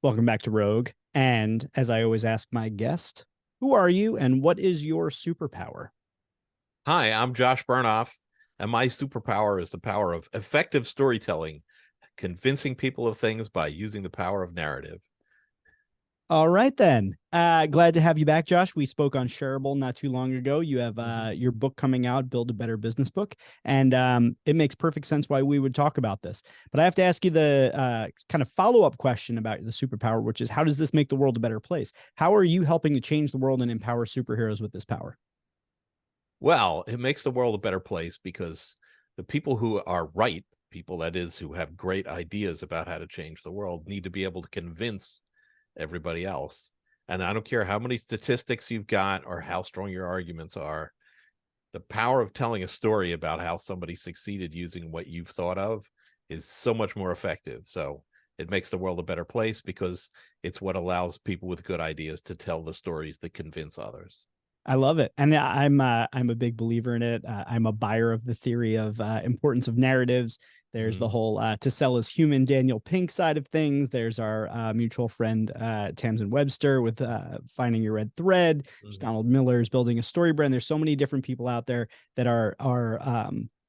Welcome back to Rogue. And as I always ask my guest, who are you and what is your superpower? Hi, I'm Josh Bernoff, and my superpower is the power of effective storytelling, convincing people of things by using the power of narrative. All right, then. Glad to have you back, Josh. We spoke on Shareable not too long ago. You have your book coming out, Build a Better Business Book. And it makes perfect sense why we would talk about this. But I have to ask you the kind of follow-up question about the superpower, which is how does this make the world a better place? How are you helping to change the world and empower superheroes with this power? Well, it makes the world a better place because the people who are right, people that is, who have great ideas about how to change the world, need to be able to convince everybody else. And I don't care how many statistics you've got or how strong your arguments are, the power of telling a story about how somebody succeeded using what you've thought of is so much more effective. So it makes the world a better place because it's what allows people with good ideas to tell the stories that convince others. I love it, and I'm a big believer in it. I'm a buyer of the theory of importance of narratives. There's the Mhm. whole to sell as human Daniel Pink side of things. There's our mutual friend Tamsin Webster with Finding Your Red Thread. There's Mhm. Donald Miller's Building a Story Brand. There's so many different people out there that are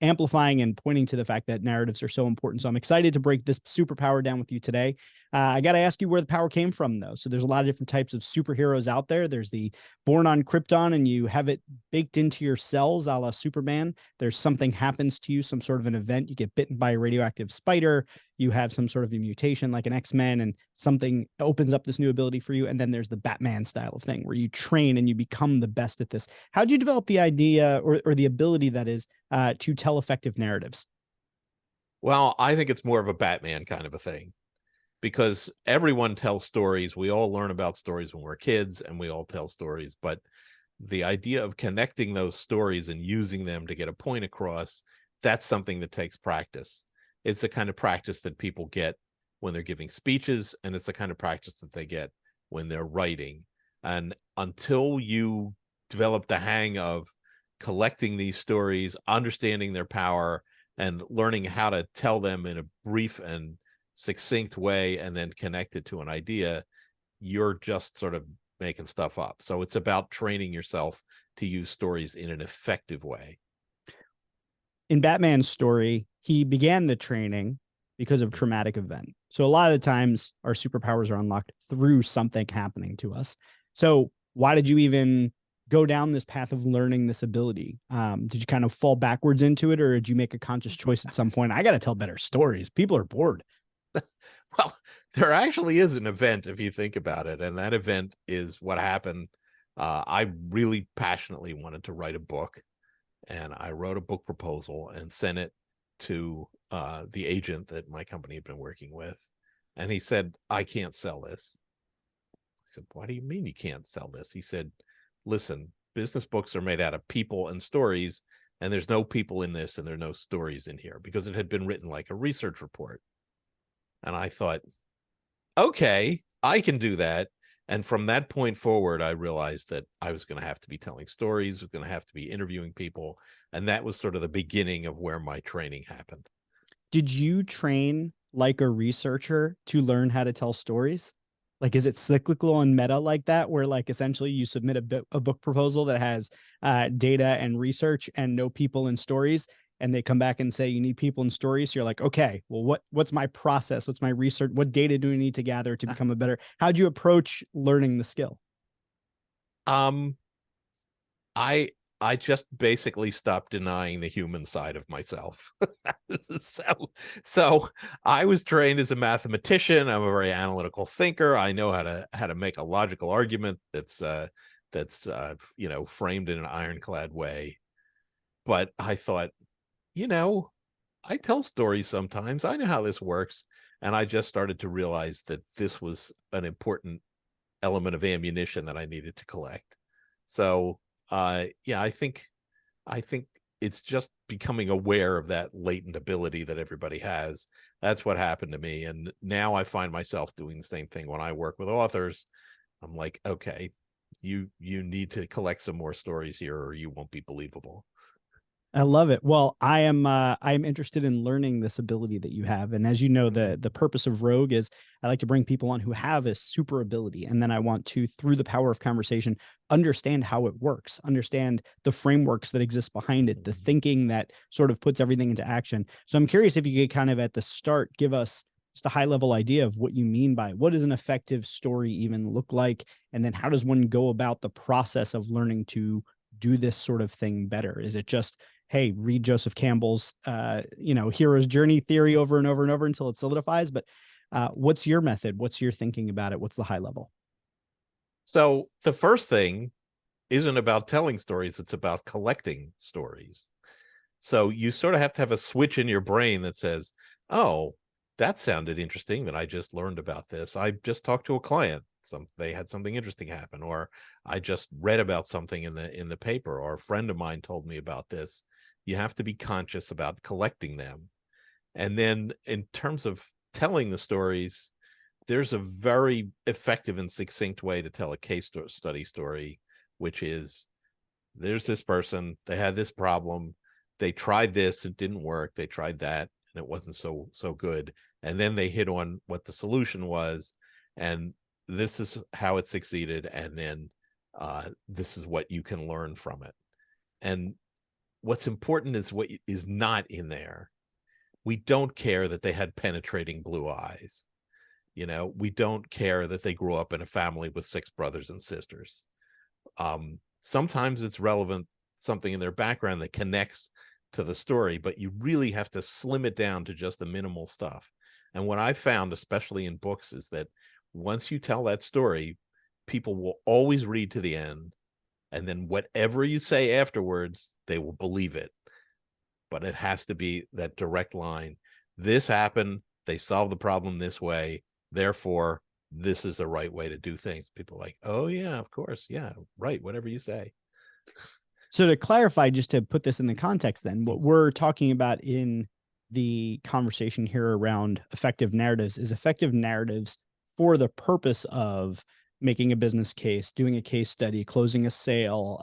amplifying and pointing to the fact that narratives are so important. So I'm excited to break this superpower down with you today. I got to ask you where the power came from, though. So there's a lot of different types of superheroes out there. There's the born on Krypton and you have it baked into your cells, a la Superman. There's something happens to you, some sort of an event. You get bitten by a radioactive spider. You have some sort of a mutation like an X-Men and something opens up this new ability for you. And then there's the Batman style of thing where you train and you become the best at this. How did you develop the idea or the ability that is to tell effective narratives? Well, I think it's more of a Batman kind of a thing because everyone tells stories. We all learn about stories when we're kids and we all tell stories, but the idea of connecting those stories and using them to get a point across, that's something that takes practice. It's the kind of practice that people get when they're giving speeches, and it's the kind of practice that they get when they're writing. And until you develop the hang of collecting these stories, understanding their power, and learning how to tell them in a brief and succinct way and then connect it to an idea, you're just sort of making stuff up. So it's about training yourself to use stories in an effective way. In Batman's story, he began the training because of traumatic event. So a lot of the times our superpowers are unlocked through something happening to us. So why did you even go down this path of learning this ability? Did you kind of fall backwards into it, or did you make a conscious choice at some point? I got to tell better stories. People are bored. Well, there actually is an event if you think about it, and that event is what happened. I really passionately wanted to write a book, and I wrote a book proposal and sent it to the agent that my company had been working with, and he said, "I can't sell this." I said, "What do you mean you can't sell this?" He said, "Listen, business books are made out of people and stories, and there's no people in this, and there are no stories in here," because it had been written like a research report. And I thought, okay, I can do that. And from that point forward, I realized that I was going to have to be telling stories, was going to have to be interviewing people. And that was sort of the beginning of where my training happened. Did you train like a researcher to learn how to tell stories? Like, is it cyclical and meta like that, where like essentially you submit a book proposal that has data and research and no people and stories, and they come back and say you need people and stories. So you're like, okay, well, what's my process? What's my research? What data do we need to gather to become a better? How'd you approach learning the skill? Um, I I just basically stopped denying the human side of myself. so so I was trained as a mathematician. I'm a very analytical thinker. I know how to make a logical argument that's framed in an ironclad way. But I thought, you know, I tell stories sometimes. I know how this works. And I just started to realize that this was an important element of ammunition that I needed to collect. So yeah, I think it's just becoming aware of that latent ability that everybody has. That's what happened to me. And now I find myself doing the same thing when I work with authors. I'm like, okay, you need to collect some more stories here or you won't be believable. I love it. Well, I'm interested in learning this ability that you have. And as you know, the purpose of Rogue is I like to bring people on who have a super ability. And then I want to, through the power of conversation, understand how it works, understand the frameworks that exist behind it, the thinking that sort of puts everything into action. So I'm curious if you could kind of at the start give us just a high level idea of what you mean by what does an effective story even look like? And then how does one go about the process of learning to do this sort of thing better? Is it just, hey, read Joseph Campbell's, hero's journey theory over and over and over until it solidifies? But what's your method? What's your thinking about it? What's the high level? So the first thing isn't about telling stories, it's about collecting stories. So you sort of have to have a switch in your brain that says, oh, that sounded interesting that I just learned about this. I just talked to a client. They had something interesting happen, or I just read about something in the paper, or a friend of mine told me about this. You have to be conscious about collecting them. And then in terms of telling the stories, there's a very effective and succinct way to tell a case study story, which is there's this person, they had this problem, they tried this, it didn't work, they tried that, and it wasn't so good. And then they hit on what the solution was, and this is how it succeeded, and then this is what you can learn from it. And what's important is what is not in there. We don't care that they had penetrating blue eyes. We don't care that they grew up in a family with 6 brothers and sisters. Sometimes it's relevant, something in their background that connects to the story, but you really have to slim it down to just the minimal stuff. And what I found, especially in books, is that once you tell that story, people will always read to the end, and then whatever you say afterwards, they will believe it. But it has to be that direct line. This happened, they solved the problem this way, therefore this is the right way to do things. People are like, oh yeah, of course, yeah, right, whatever you say. So to clarify, just to put this in the context, then what we're talking about in the conversation here around effective narratives is effective narratives for the purpose of making a business case, doing a case study, closing a sale,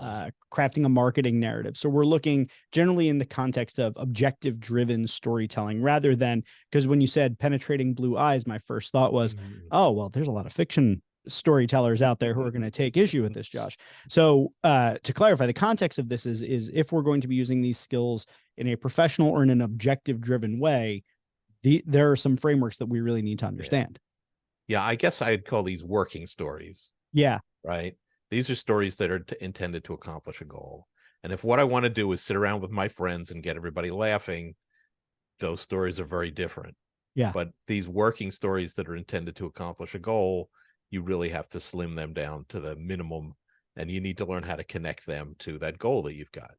crafting a marketing narrative. So we're looking generally in the context of objective driven storytelling rather than, because when you said penetrating blue eyes, my first thought was, oh, well, there's a lot of fiction storytellers out there who are going to take issue with this, Josh. So to clarify, the context of this is if we're going to be using these skills in a professional or in an objective driven way, there are some frameworks that we really need to understand. Yeah, I guess I'd call these working stories. Yeah. Right. These are stories that are intended to accomplish a goal. And if what I want to do is sit around with my friends and get everybody laughing, those stories are very different. Yeah. But these working stories that are intended to accomplish a goal, you really have to slim them down to the minimum, and you need to learn how to connect them to that goal that you've got.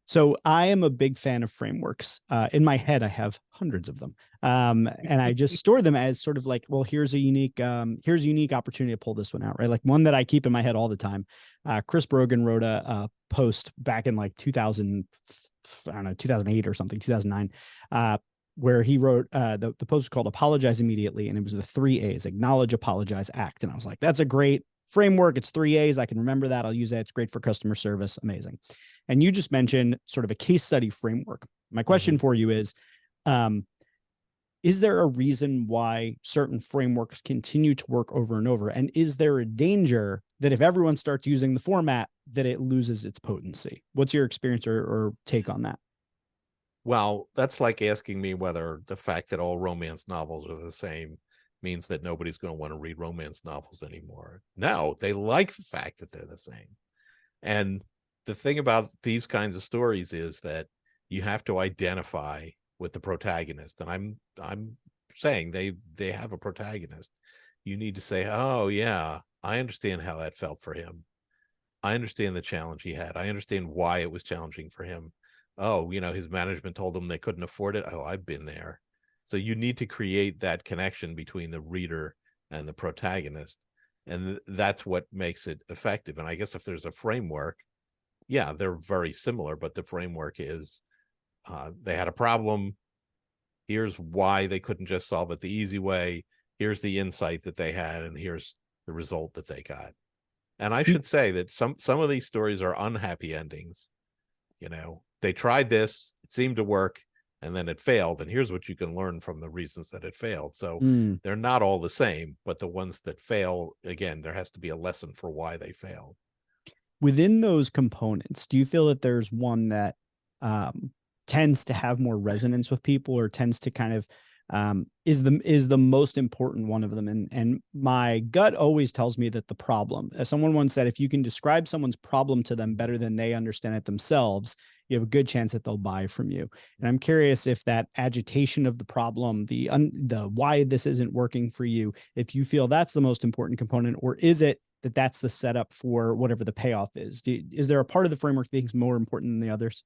So I am a big fan of frameworks. In my head, I have hundreds of them, and I just store them as sort of like, well, here's a unique opportunity to pull this one out, right? Like one that I keep in my head all the time. Chris Brogan wrote a post back in like 2000, I don't know, 2008 or something, 2009, where he wrote the post was called "Apologize Immediately," and it was the 3 A's: acknowledge, apologize, act. And I was like, that's a great framework. It's 3 A's. I can remember that. I'll use that. It's great for customer service. Amazing. And you just mentioned sort of a case study framework. My question for you is there a reason why certain frameworks continue to work over and over? And is there a danger that if everyone starts using the format, that it loses its potency? What's your experience or take on that? Well, that's like asking me whether the fact that all romance novels are the same means that nobody's going to want to read romance novels anymore. No, they like the fact that they're the same. And the thing about these kinds of stories is that you have to identify with the protagonist. And I'm saying they have a protagonist. You need to say, oh yeah, I understand how that felt for him. I understand the challenge he had. I understand why it was challenging for him. Oh, his management told him they couldn't afford it. Oh, I've been there. So you need to create that connection between the reader and the protagonist. And that's what makes it effective. And I guess if there's a framework, yeah, they're very similar, but the framework is they had a problem. Here's why they couldn't just solve it the easy way. Here's the insight that they had, and here's the result that they got. And I should say that some of these stories are unhappy endings. They tried this, it seemed to work, and then it failed, and here's what you can learn from the reasons that it failed. So Mm. they're not all the same, but the ones that fail, again, there has to be a lesson for why they failed. Within those components, do you feel that there's one that tends to have more resonance with people, or tends to kind of is the most important one of them? And my gut always tells me that the problem, as someone once said, if you can describe someone's problem to them better than they understand it themselves, you have a good chance that they'll buy from you. And I'm curious if that agitation of the problem, the why this isn't working for you, if you feel that's the most important component, or is it that that's the setup for whatever the payoff is? Is there a part of the framework that is more important than the others?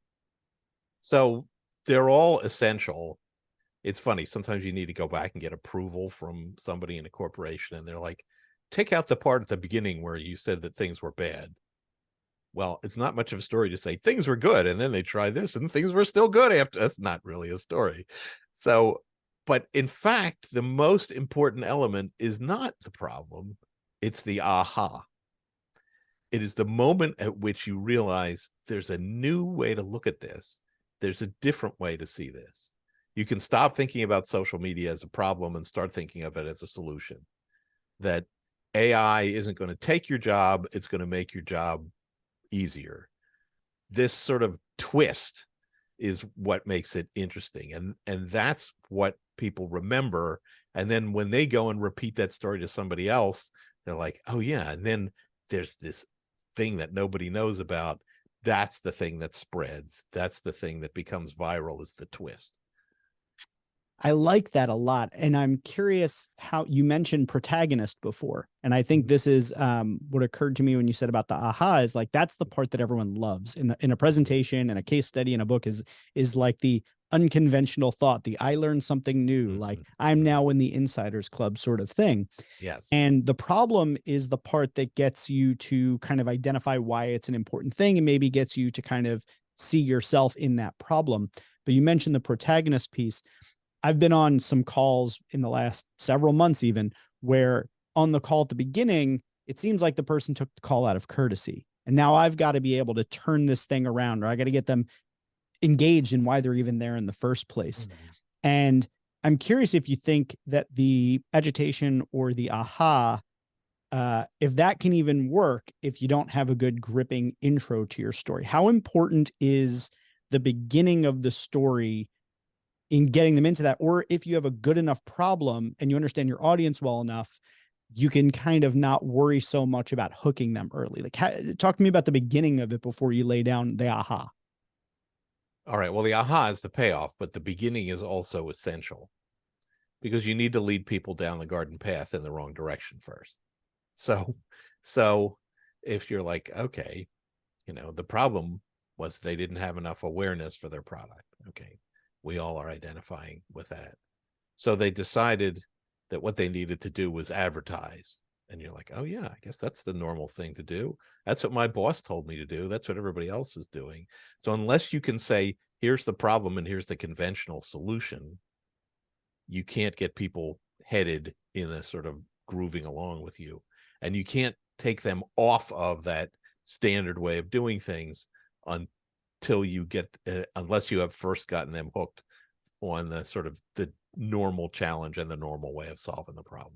So they're all essential. It's funny, sometimes you need to go back and get approval from somebody in a corporation, and they're like, take out the part at the beginning where you said that things were bad. Well, it's not much of a story to say things were good and then they tried this and things were still good after. That's not really a story. So, but in fact, the most important element is not the problem, it's the aha. It is the moment at which you realize there's a new way to look at this. There's a different way to see this. You can stop thinking about social media as a problem and start thinking of it as a solution. That AI isn't going to take your job, it's going to make your job easier. This sort of twist is what makes it interesting, and that's what people remember. And then when they go and repeat that story to somebody else, they're like, oh yeah, and then there's this thing that nobody knows about. That's the thing that spreads, that's the thing that becomes viral, is the twist. I like that a lot. And I'm curious, how you mentioned protagonist before. And I think this is what occurred to me when you said about the aha, is like, that's the part that everyone loves in a presentation and a case study in a book, is like the unconventional thought, the I learned something new, like I'm now in the insiders club sort of thing. Yes. And the problem is the part that gets you to kind of identify why it's an important thing, and maybe gets you to kind of see yourself in that problem. But you mentioned the protagonist piece. I've been on some calls in the last several months, even, where on the call at the beginning, it seems like the person took the call out of courtesy. And now I've got to be able to turn this thing around, or I got to get them engaged in why they're even there in the first place. And I'm curious if you think that the agitation or the aha, if that can even work if you don't have a good gripping intro to your story. How important is the beginning of the story in getting them into that? Or if you have a good enough problem and you understand your audience well enough, you can kind of not worry so much about hooking them early. Like, talk to me about the beginning of it before you lay down the aha. All right. Well, the aha is the payoff, but the beginning is also essential, because you need to lead people down the garden path in the wrong direction first. So if you're like, okay, the problem was they didn't have enough awareness for their product. Okay. We all are identifying with that. So they decided that what they needed to do was advertise. And you're like, oh yeah, I guess that's the normal thing to do. That's what my boss told me to do. That's what everybody else is doing. So unless you can say, here's the problem and here's the conventional solution, you can't get people headed in a sort of grooving along with you. And you can't take them off of that standard way of doing things until you get, unless you have first gotten them hooked on the sort of the normal challenge and the normal way of solving the problem.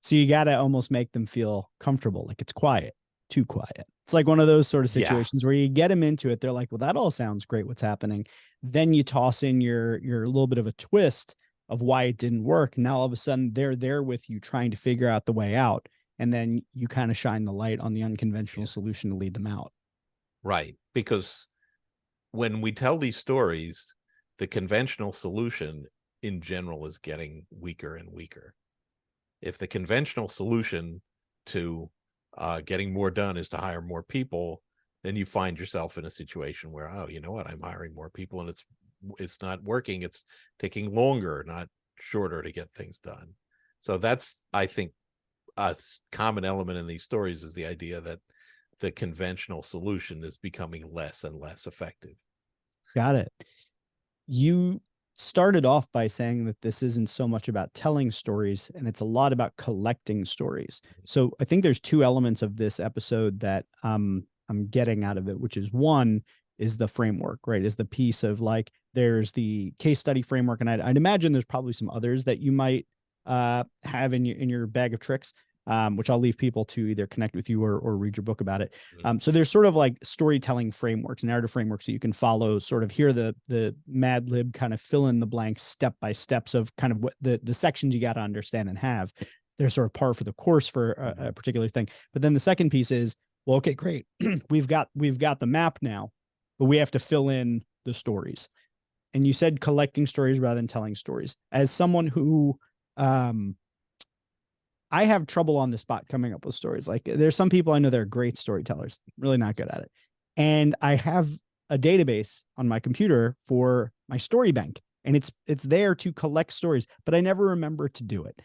So you got to almost make them feel comfortable. Like, it's quiet, too quiet. It's like one of those sort of situations where you get them into it. They're like, well, that all sounds great. What's happening? Then you toss in your little bit of a twist of why it didn't work. Now all of a sudden they're there with you trying to figure out the way out. And then you kind of shine the light on the unconventional solution to lead them out. Right. Because when we tell these stories, the conventional solution in general is getting weaker and weaker. If the conventional solution to getting more done is to hire more people, then you find yourself in a situation where, oh, you know what, I'm hiring more people and it's not working. It's taking longer, not shorter, to get things done. So that's, I think, a common element in these stories is the idea that the conventional solution is becoming less and less effective. Got it. You started off by saying that this isn't so much about telling stories, and it's a lot about collecting stories. So I think there's two elements of this episode that I'm getting out of it, which is, one, is the framework, right? Is the piece of like, there's the case study framework. And I'd imagine there's probably some others that you might have in your bag of tricks, which I'll leave people to either connect with you or read your book about it. So there's sort of like storytelling frameworks, narrative frameworks that you can follow, sort of hear the Mad Lib kind of fill in the blanks step by steps of kind of what the sections you got to understand and have. They're sort of par for the course for a particular thing. But then the second piece is, well, okay, great. we've got the map now, but we have to fill in the stories. And you said collecting stories rather than telling stories. As someone who, I have trouble on the spot coming up with stories. Like, there's some people I know that are great storytellers, really not good at it. And I have a database on my computer for my story bank, and it's there to collect stories, but I never remember to do it.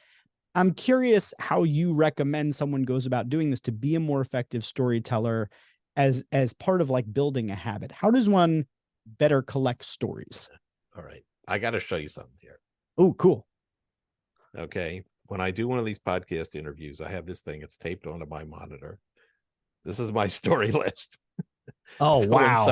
I'm curious how you recommend someone goes about doing this to be a more effective storyteller as part of like building a habit. How does one better collect stories? All right. I got to show you something here. Oh, cool. Okay. When I do one of these podcast interviews, I have this thing. It's taped onto my monitor. This is my story list. Oh, so wow.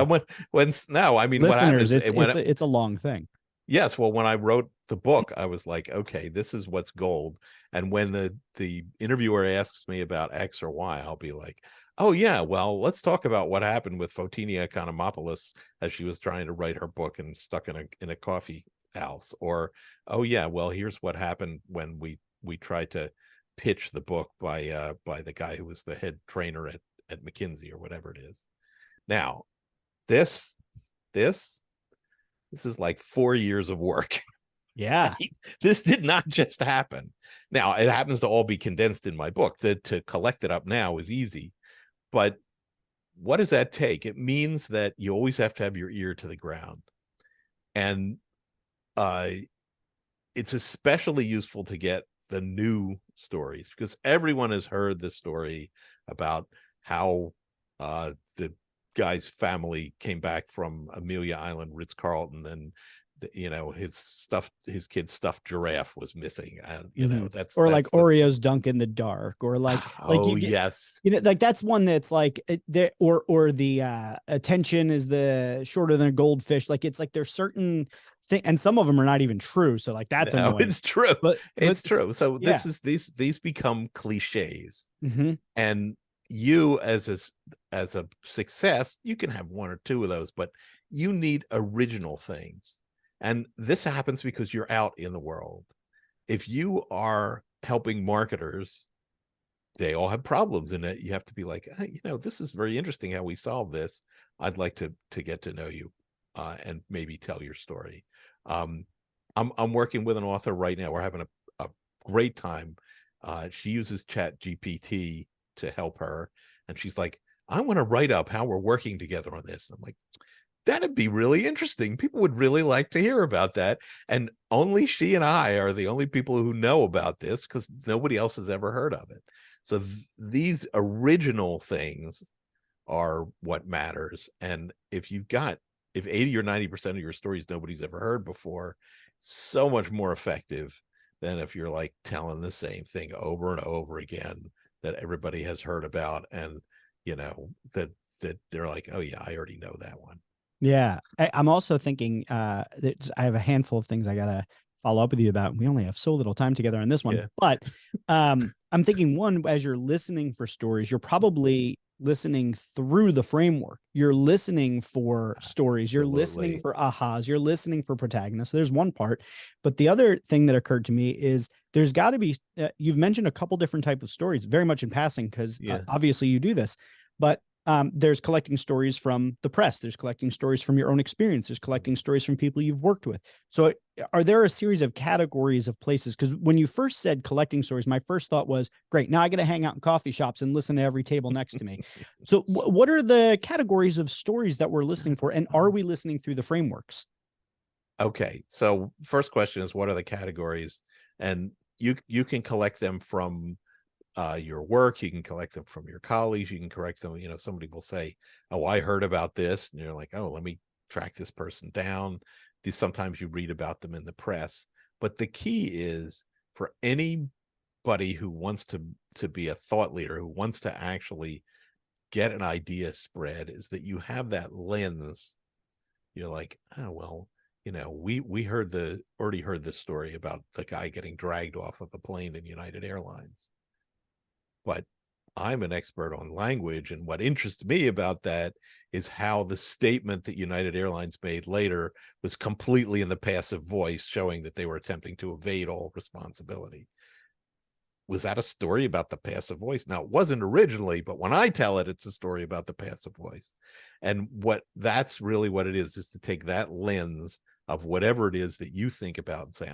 I mean, Listeners, what happens it's a long thing. Yes. Well, when I wrote the book, I was like, okay, this is what's gold. And when the interviewer asks me about X or Y, I'll be like, oh yeah, well, let's talk about what happened with Fotinia Economopoulos as she was trying to write her book and stuck in a coffee house. Or, oh yeah, well, here's what happened when we tried to pitch the book by the guy who was the head trainer at McKinsey or whatever it is. Now, this is like 4 years of work. Yeah. This did not just happen. Now, it happens to all be condensed in my book. To collect it up now is easy. But what does that take? It means that you always have to have your ear to the ground. And it's especially useful to get the new stories, because everyone has heard the story about how the guy's family came back from Amelia Island, Ritz-Carlton, and his kid's stuffed giraffe was missing, and that's like Oreos dunk in the dark, or like oh yes, like that's one that's like there, or the attention is the shorter than a goldfish. Like, it's like there's certain thing, and some of them are not even true. So like that's annoying. It's true, but it's true. So yeah. these become cliches, mm-hmm. and you as a success, you can have one or two of those, but you need original things. And this happens because you're out in the world. If you are helping marketers, they all have problems in it. You have to be like, hey, this is very interesting how we solve this. I'd like to get to know you and maybe tell your story. I'm working with an author right now. We're having a great time. She uses Chat GPT to help her. And she's like, I want to write up how we're working together on this. And I'm like, that'd be really interesting. People would really like to hear about that. And only she and I are the only people who know about this, because nobody else has ever heard of it. So these original things are what matters. And if 80 or 90% of your stories nobody's ever heard before, so much more effective than if you're like telling the same thing over and over again that everybody has heard about, and that they're like, oh yeah, I already know that one. Yeah. I'm also thinking I have a handful of things I gotta follow up with you about. We only have so little time together on this one. Yeah. But I'm thinking, one, as you're listening for stories, you're probably listening through the framework. You're listening for stories. You're listening for ahas. You're listening for protagonists. There's one part. But the other thing that occurred to me is there's got to be, you've mentioned a couple different types of stories, very much in passing, because obviously you do this. But there's collecting stories from the press. There's collecting stories from your own experience. There's collecting stories from people you've worked with. So are there a series of categories of places? Because when you first said collecting stories, my first thought was, great, now I got to hang out in coffee shops and listen to every table next to me. So what are the categories of stories that we're listening for? And are we listening through the frameworks? Okay. So first question is, what are the categories? And you can collect them from your work. You can collect them from your colleagues. You can correct them. Somebody will say, oh, I heard about this. And you're like, oh, let me track this person down. Sometimes you read about them in the press. But the key is, for anybody who wants to be a thought leader, who wants to actually get an idea spread is that you have that lens. You're like, oh, well, we already heard this story about the guy getting dragged off of the plane in United Airlines. But I'm an expert on language, and what interests me about that is how the statement that United Airlines made later was completely in the passive voice, showing that they were attempting to evade all responsibility. Was that a story about the passive voice? Now, it wasn't originally, but when I tell it, it's a story about the passive voice. And that's really what it is to take that lens of whatever it is that you think about and say,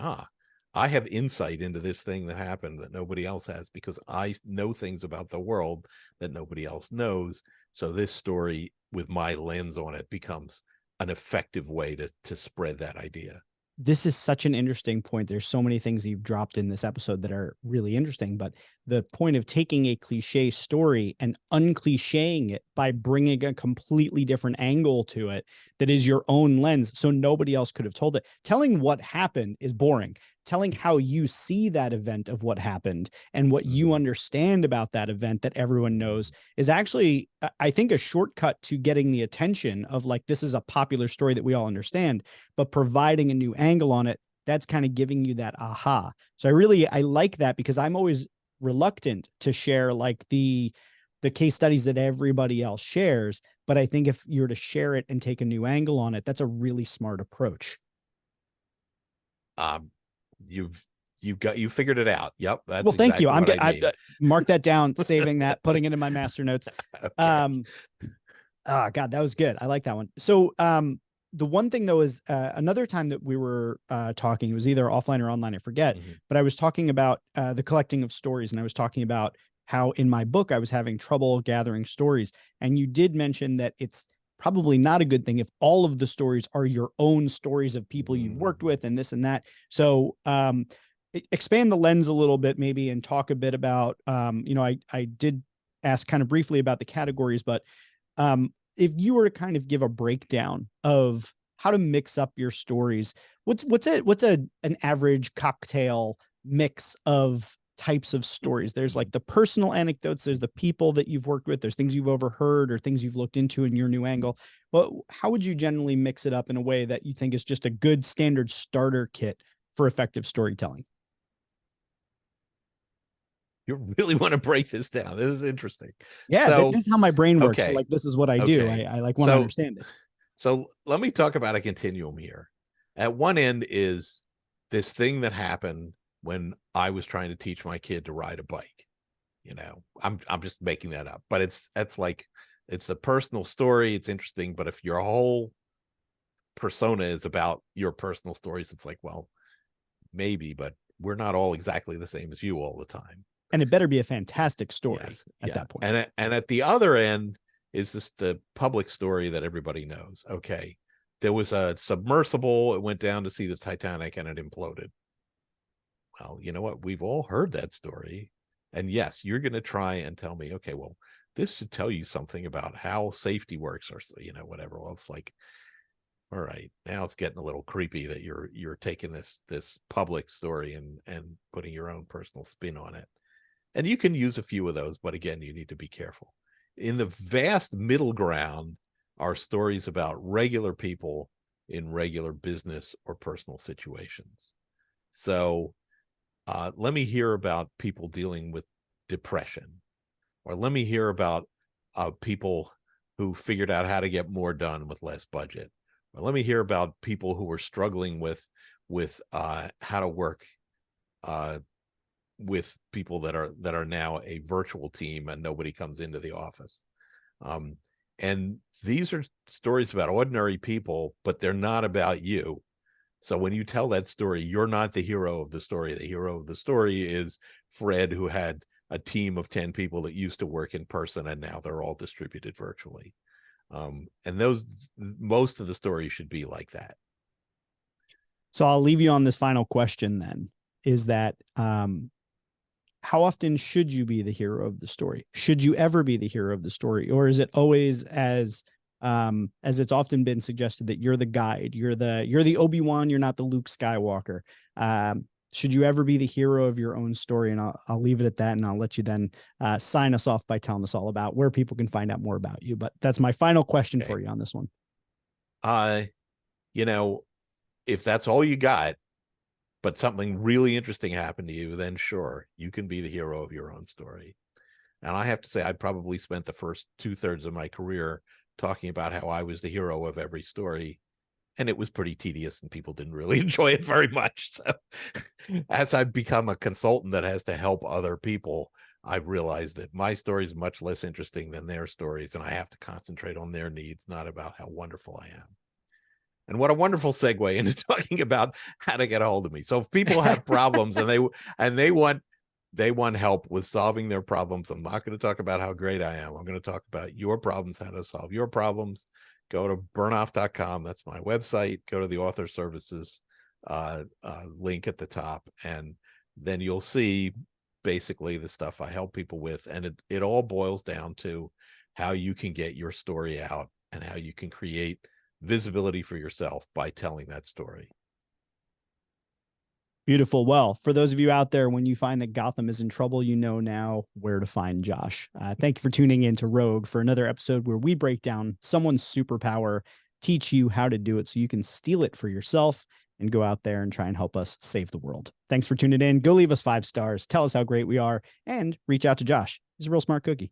I have insight into this thing that happened that nobody else has, because I know things about the world that nobody else knows. So this story with my lens on it becomes an effective way to spread that idea. This is such an interesting point. There's so many things you've dropped in this episode that are really interesting, but the point of taking a cliche story and unclichéing it by bringing a completely different angle to it that is your own lens, so nobody else could have told it. Telling what happened is boring. Telling how you see that event of what happened and what you understand about that event that everyone knows is actually, I think, a shortcut to getting the attention of, like, this is a popular story that we all understand, but providing a new angle on it, that's kind of giving you that aha. So I like that, because I'm always reluctant to share like the case studies that everybody else shares. But I think if you're to share it and take a new angle on it, that's a really smart approach. You figured it out. Yep. That's well, thank you. I mark that down, saving that, putting it in my master notes. Okay. God, that was good. I like that one. So, the one thing though is another time that we were talking, it was either offline or online, I forget, but I was talking about the collecting of stories, and I was talking about how in my book I was having trouble gathering stories, and you did mention that it's probably not a good thing if all of the stories are your own stories of people you've worked with and this and that. So expand the lens a little bit maybe, and talk a bit about, I did ask kind of briefly about the categories, but if you were to kind of give a breakdown of how to mix up your stories, what's an average cocktail mix of types of stories? There's like the personal anecdotes, there's the people that you've worked with, there's things you've overheard or things you've looked into in your new angle. But how would you generally mix it up in a way that you think is just a good standard starter kit for effective storytelling? You really want to break this down. This is interesting. Yeah, so, this is how my brain works. Okay. So, like, this is what I do. I like want to understand it. So let me talk about a continuum here. At one end is this thing that happened when I was trying to teach my kid to ride a bike. I'm just making that up, but it's a personal story. It's interesting, but if your whole persona is about your personal stories, it's like, well, maybe, but we're not all exactly the same as you all the time. And it better be a fantastic story at that point. And at the other end is the public story that everybody knows. Okay, there was a submersible. It went down to see the Titanic and it imploded. Well, you know what? We've all heard that story. And yes, you're going to try and tell me, okay, well, this should tell you something about how safety works, or, whatever. Well, it's like, all right, now it's getting a little creepy that you're taking this public story and putting your own personal spin on it. And you can use a few of those, but again, you need to be careful. In the vast middle ground are stories about regular people in regular business or personal situations. So let me hear about people dealing with depression, or let me hear about people who figured out how to get more done with less budget, or let me hear about people who were struggling with how to work with people that are now a virtual team and nobody comes into the office. And these are stories about ordinary people, but they're not about you. So when you tell that story, you're not the hero of the story. The hero of the story is Fred, who had a team of 10 people that used to work in person, and now they're all distributed virtually. And most of the story should be like that. So I'll leave you on this final question then, is that how often should you be the hero of the story? Should you ever be the hero of the story? Or is it always as it's often been suggested that you're the guide, you're the Obi-Wan, you're not the Luke Skywalker? Should you ever be the hero of your own story? And I'll leave it at that, and I'll let you then sign us off by telling us all about where people can find out more about you. But that's my final question for you on this one. You know, if that's all you got, but something really interesting happened to you, then sure, you can be the hero of your own story. And I have to say, I probably spent the first 2/3 of my career talking about how I was the hero of every story. And it was pretty tedious and people didn't really enjoy it very much. So as I've become a consultant that has to help other people, I've realized that my story is much less interesting than their stories. And I have to concentrate on their needs, not about how wonderful I am. And what a wonderful segue into talking about how to get a hold of me. So if people have problems and they want help with solving their problems, I'm not going to talk about how great I am. I'm going to talk about your problems, how to solve your problems. Go to bernoff.com. That's my website. Go to the author services link at the top, and then you'll see basically the stuff I help people with. And it all boils down to how you can get your story out and how you can create visibility for yourself by telling that story. Beautiful. Well, for those of you out there, when you find that Gotham is in trouble, you know now where to find Josh. Thank you for tuning in to Rogue for another episode where we break down someone's superpower, teach you how to do it so you can steal it for yourself and go out there and try and help us save the world. Thanks for tuning in. Go leave us 5 stars. Tell us how great we are and reach out to Josh. He's a real smart cookie.